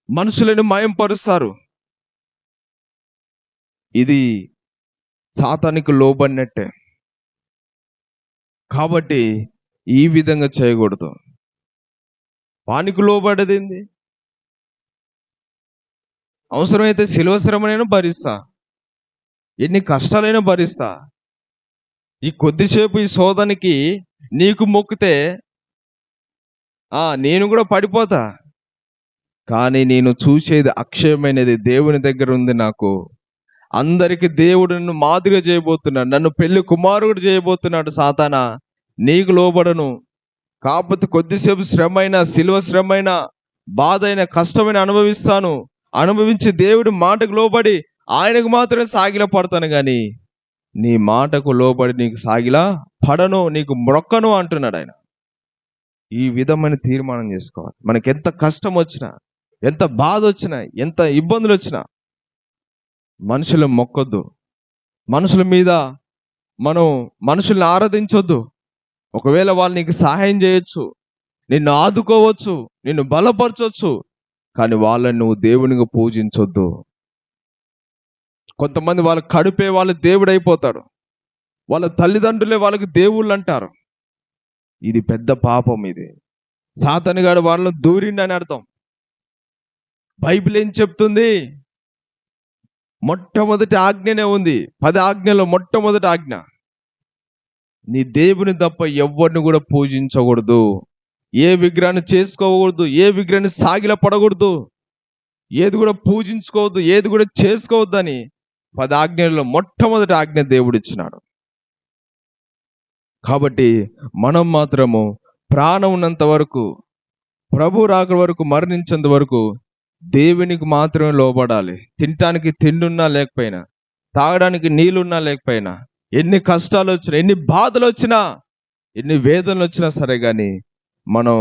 మనుషులను మయంపరుస్తారు. ఇది సాతానికి లోబడినట్టే. కాబట్టి ఈ విధంగా చేయకూడదు. వానికి లోబడేది ఏంది? అవసరమైతే శిలువ శ్రమనైనా భరిస్తా, ఎన్ని కష్టాలైనా భరిస్తా. ఈ కొద్దిసేపు ఈ శోధనకి నీకు మొక్కితే నేను కూడా పడిపోతా. కానీ నేను చూసేది అక్షయమైనది దేవుని దగ్గర ఉంది. నాకు అందరికి దేవుడు నన్ను మాదిరిగా చేయబోతున్నాడు, నన్ను పెళ్లి కుమారుడు చేయబోతున్నాడు. సాతానా, నీకు లోబడను. కాకపోతే కొద్దిసేపు శ్రమైనా, శిలువ శ్రమైనా, బాధ అయినా, కష్టమైన అనుభవిస్తాను. అనుభవించి దేవుడి మాటకు లోబడి ఆయనకు మాత్రమే సాగిల పడతాను, కానీ నీ మాటకు లోబడి నీకు సాగిలా పడను, నీకు మొక్కను అంటున్నాడు ఆయన. ఈ విధమైన తీర్మానం చేసుకోవాలి. మనకి ఎంత కష్టం వచ్చినా, ఎంత బాధ వచ్చినా, ఎంత ఇబ్బందులు వచ్చినా మనుషులను మొక్కొద్దు. మనుషుల మీద మనం మనుషుల్ని ఆరాధించొద్దు. ఒకవేళ వాళ్ళు నీకు సహాయం చేయొచ్చు, నిన్ను ఆదుకోవచ్చు, నిన్ను బలపరచవచ్చు, కానీ వాళ్ళని నువ్వు దేవునిగా పూజించొద్దు. కొంతమంది వాళ్ళ కడుపే వాళ్ళ దేవుడు అయిపోతాడు, వాళ్ళ తల్లిదండ్రులే వాళ్ళకి దేవుళ్ళు అంటారు. ఇది పెద్ద పాపం. ఇది సాతాను గాడు వాళ్ళని దూరిండి అని అర్థం. బైబిల్ ఏం చెప్తుంది? మొట్టమొదటి ఆజ్ఞనే ఉంది. 10 ఆజ్ఞలో మొట్టమొదటి ఆజ్ఞ, నీ దేవుని తప్ప ఎవరిని కూడా పూజించకూడదు, ఏ విగ్రహాన్ని చేసుకోకూడదు, ఏ విగ్రహాన్ని సాగిల పడకూడదు, ఏది కూడా పూజించుకోవద్దు, ఏది కూడా చేసుకోవద్దు అని 10 ఆజ్ఞల్లో మొట్టమొదటి ఆజ్ఞ దేవుడు ఇచ్చినాడు. కాబట్టి మనం మాత్రము ప్రాణం ఉన్నంత వరకు, ప్రభు రాకడ వరకు, మరణించేంత వరకు దేవునికి మాత్రమే లోబడాలి. తినటానికి తిండున్నా లేకపోయినా, తాగడానికి నీళ్ళున్నా లేకపోయినా, ఎన్ని కష్టాలు వచ్చినా, ఎన్ని బాధలు వచ్చినా, ఎన్ని వేదనలు వచ్చినా సరే, కానీ మనం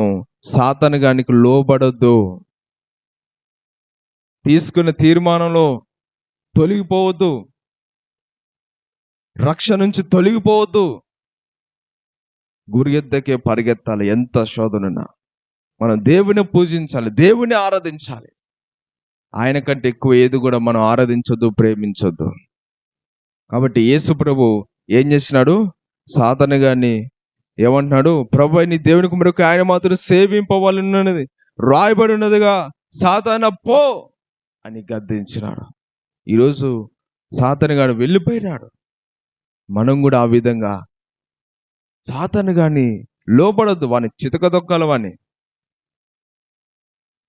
సాతాను గానికి లోబడొద్దు. తీసుకున్న తీర్మానంలో తొలగిపోవద్దు, రక్షణ నుంచి తొలగిపోవద్దు. గురి ఎద్దకే పరిగెత్తాలి. ఎంత శోధనున్నా మనం దేవుని పూజించాలి, దేవుని ఆరాధించాలి. ఆయన కంటే ఎక్కువ ఏది కూడా మనం ఆరాధించొద్దు, ప్రేమించొద్దు. కాబట్టి యేసు ప్రభు ఏం చేసినాడు? సాతాను గారిని ఏమంటున్నాడు? ప్రభు నీ దేవునికి మరొక ఆయన మాత్రం సేవింపవాలన్నది రాయబడి ఉన్నదిగా, సాతానా పో అని గద్దించినాడు. ఈరోజు సాతాను గాడు వెళ్ళిపోయినాడు. మనం కూడా ఆ విధంగా సాతాను గాని లోపడొద్దు, వాని చితకదొక్కాల. వాని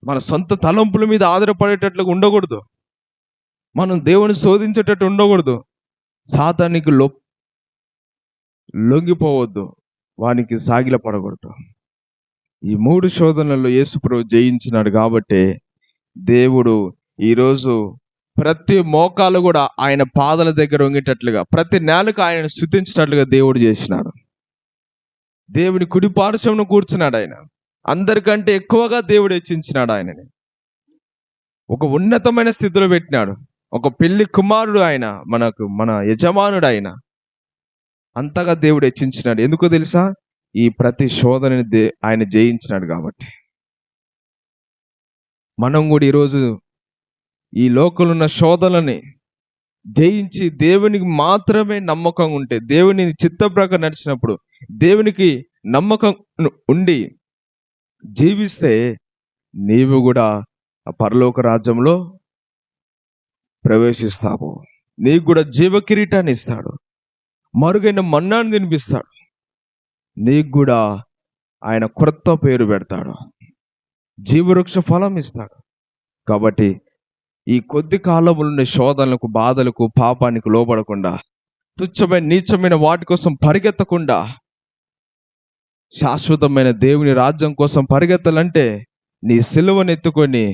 మన సొంత తలంపుల మీద ఆధారపడేటట్లుగా ఉండకూడదు. మనం దేవుని శోధించేటట్టు ఉండకూడదు. సాతానికి లొంగిపోవద్దు, వానికి సాగిల పడకూడదు. ఈ 3 శోధనల్లో యేసుప్రభు జయించినాడు కాబట్టి దేవుడు ఈరోజు ప్రతి మోకాలు కూడా ఆయన పాదాల దగ్గర వంగేటట్లుగా, ప్రతి నేలకు ఆయనను స్తుతించేటట్లుగా దేవుడు చేసినాడు. దేవుని కుడి పార్శ్వమున కూర్చున్నాడు ఆయన. అందరికంటే ఎక్కువగా దేవుడు హెచ్చించినాడు ఆయనని. ఒక ఉన్నతమైన స్థితిలో పెట్టినాడు. ఒక పెళ్లి కుమారుడు ఆయన, మన యజమానుడు ఆయన. అంతగా దేవుడు హెచ్చించినాడు. ఎందుకో తెలుసా? ఈ ప్రతి శోధనని ఆయన జయించినాడు కాబట్టి. మనం కూడా ఈరోజు ఈ లోకంలో ఉన్న శోధనని జయించి దేవునికి మాత్రమే నమ్మకం ఉంటే, దేవుని చిత్త ప్రకారం నడిచినప్పుడు, దేవునికి నమ్మకం ఉండి జీవిస్తే నీవు కూడా ఆ పరలోక రాజ్యంలో ప్రవేశిస్తావు. నీకు కూడా జీవ కిరీటాన్ని ఇస్తాడు, మరుగైన మన్నాను తినిపిస్తాడు, నీకు కూడా ఆయన క్రొత్త పేరు పెడతాడు, జీవవృక్ష ఫలం ఇస్తాడు. కాబట్టి ఈ కొద్ది కాలంలో శోధనలకు, బాధలకు, పాపానికి లోబడకుండా, తుచ్చమైన నీచమైన వాటి కోసం పరిగెత్తకుండా, శాశ్వతమైన దేవుని రాజ్యం కోసం పరిగెత్తాలంటే నీ సిలువను ఎత్తుకొని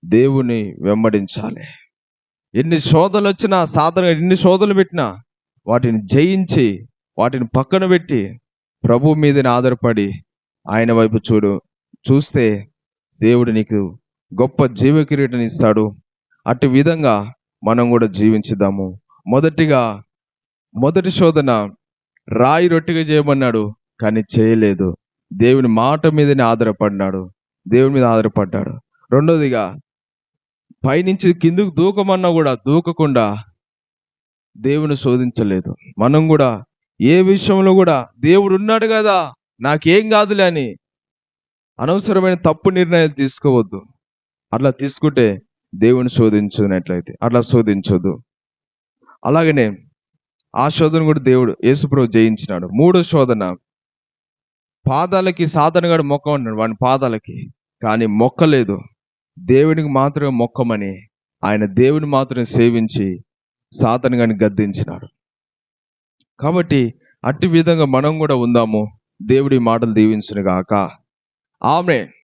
దేవుని వెంబడించాలి. ఎన్ని శోధనలు వచ్చినా, ఎన్ని శోధనలు పెట్టినా వాటిని జయించి, వాటిని పక్కన పెట్టి ప్రభు మీదనే ఆధారపడి ఆయన వైపు చూస్తే దేవుడు నీకు గొప్ప జీవ కిరీటాన్ని ఇస్తాడు. అటు విధంగా మనం కూడా జీవించుదాము. మొదటి శోధన రాయి రొట్టెగా చేయమన్నాడు, కానీ చేయలేదు. దేవుని మాట మీదనే ఆధారపడ్డాడు, దేవుని మీద ఆధారపడ్డాడు. రెండోదిగా పైనుంచి కిందకు దూకమన్నా కూడా దూకకుండా దేవుని శోధించలేదు. మనం కూడా ఏ విషయంలో కూడా దేవుడు ఉన్నాడు కదా, నాకేం కాదులే అని అనవసరమైన తప్పు నిర్ణయాలు తీసుకోవద్దు. అట్లా తీసుకుంటే దేవుని శోధించున్నట్లయితే అట్లా శోధించొద్దు. అలాగనే ఆ శోధన కూడా యేసుప్రభు జయించినాడు. 3వ శోధన, పాదాలకి సాతానుగాడు మొక్కమన్నాడు వాని పాదాలకి, కానీ మొక్కలేదు. దేవునికి మాత్రమే మొక్కమని ఆయన దేవుని మాత్రమే సేవించి సాతానుగాని గద్దించినాడు. కాబట్టి అట్టి విధంగా మనం కూడా ఉందాము. దేవుడి మాటలు దీవించును గాక. ఆమేన్.